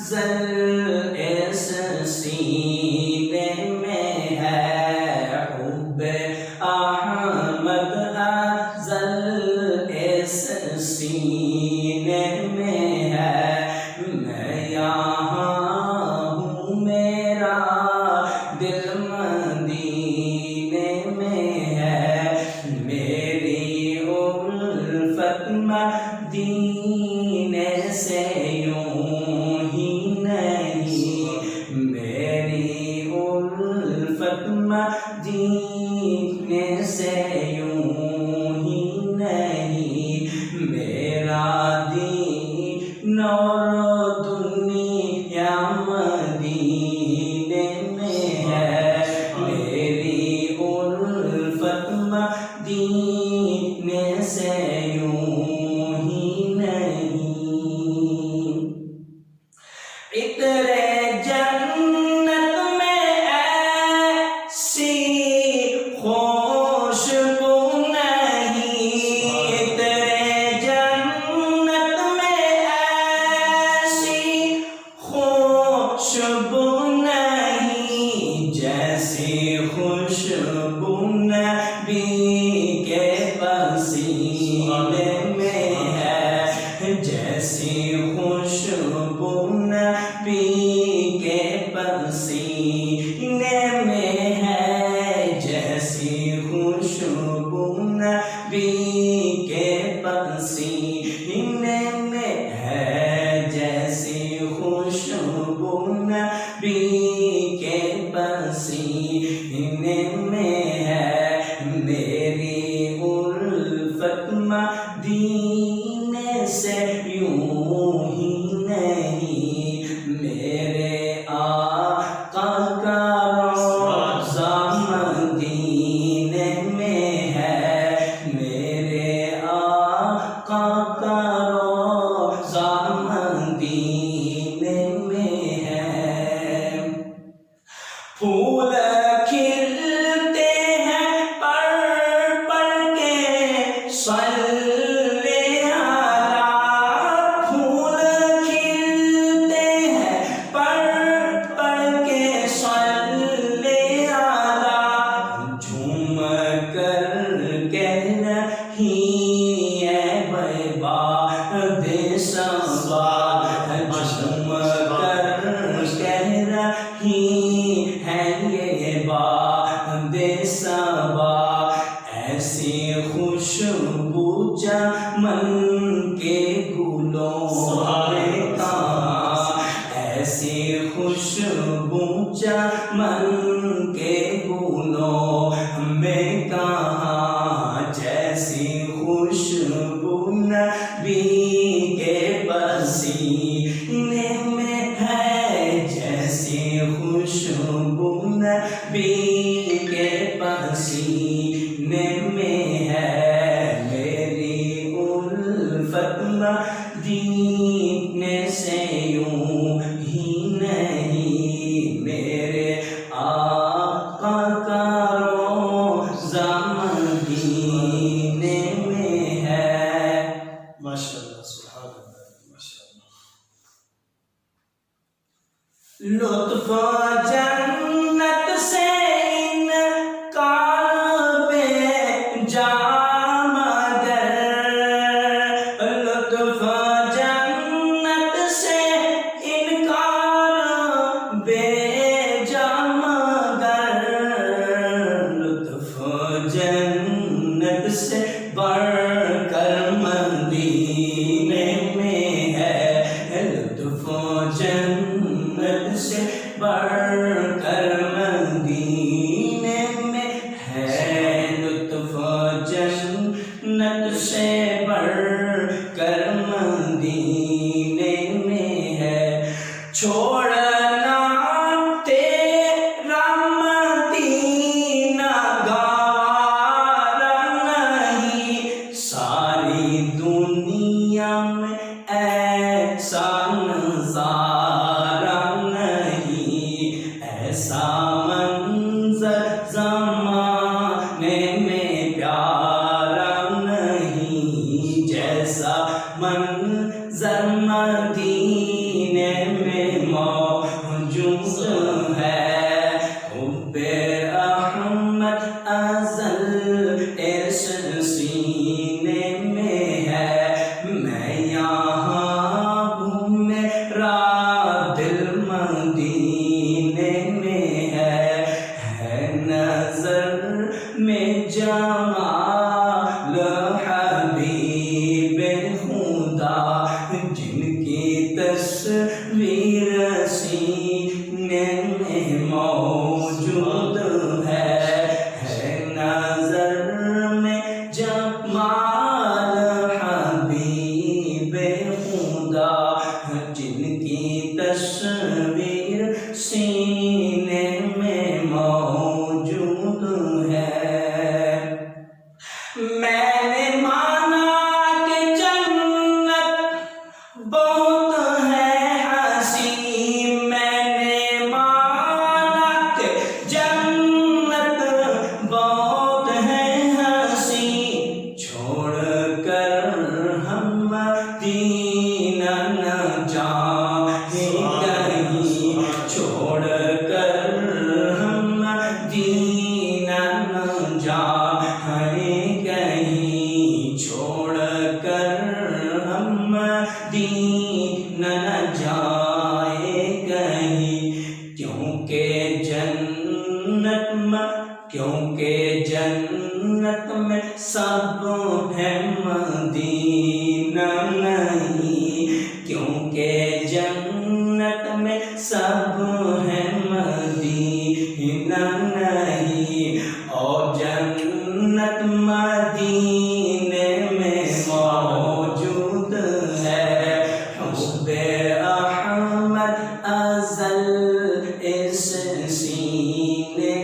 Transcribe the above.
जल इस सीने में है हुब्बे अहमद अज़ल इस सीने में है। मैं यहाँ हूँ मेरा दिल मदीने में है। मेरी उल्फत मदीने से यूं ही नहीं, मेरी उल्फत मदीने से यूं ही नहीं। मेरा दीन और दुनिया मदीने में है। मेरी उल्फत मदीने से यूं ही नहीं। इतरे जन्नत में ऐसी खुशबू नहीं, इतरे जन्नत में ऐसी खुशबू नहीं, जैसी खुशबू नबी के पसीने में है। जैसी खुशबू नबी के पसीने में है। जैसी खुशबू नबी के पसीने में है। जैसी खुशबू नबी के पसीने में है। मेरी उल्फत मदीने से यूं ही नहीं, मेरे आका का रोज़ा मदीने में है। मेरे आका का रोज़ा मदीने में है। फूल खिलते हैं पर पर के सल्ले आला। फूल खिलते हैं पर पर के सल्ले आला। झूम कर कह रही है बैबा देशवा। झूम कर कह रही है ये बादेशवा। ऐसी खुशबू चमन के गुलों में कहाँ, ऐसी खुशबू चमन के गुलों में कहाँ। जैसी खुशबू नबी के पसीने में है। जैसी खुशबू नबी के पसीने में है। मेरी उल्फत मदीने से यूं ही नहीं, मेरे आका का रोज़ा मदीने में है। माशाअल्लाह, सुभान अल्लाह, माशाअल्लाह। लुत्फ़ जन्नत से इनकार बेजा मगर, लुत्फ़ जन्नत से इनकार बेजा मगर। लुत्फ़ जन्नत से बढ़कर मदीने में है। लुत्फ़ जन्नत से बढ़कर मदीने में है। लुत्फ़ जन्नत से बढ़कर मदीने में है। छोड़ना तेरा मदीना गवारा नहीं, सारी दुनिया में ऐसा नज़ारा नहीं। ऐसा मंज़र ज़माने में प्यारा नहीं, जैसा मंज़र मदीने में तस्वीर सीने में मौजूद है नजर में जमाल हबीबे खुदा जिनकी तस्वीर सीने में मौजूद है। मैंने माना कि जन्नत बहुत है हंसी, मैंने माना कि जन्नत बहुत है हंसी, छोड़कर हम मदीना न जाए कहीं, छोड़कर हम मदीना न जाए कहीं, छोड़कर हम मदीना न जाए कहीं, क्योंकि जन्नत में सब है मदीना नहीं, क्योंकि जन्नत में सब है मदीना नहीं, और जन्नत मदीने में मौजूद है। हुब्बे अहमद अज़ल इस सीने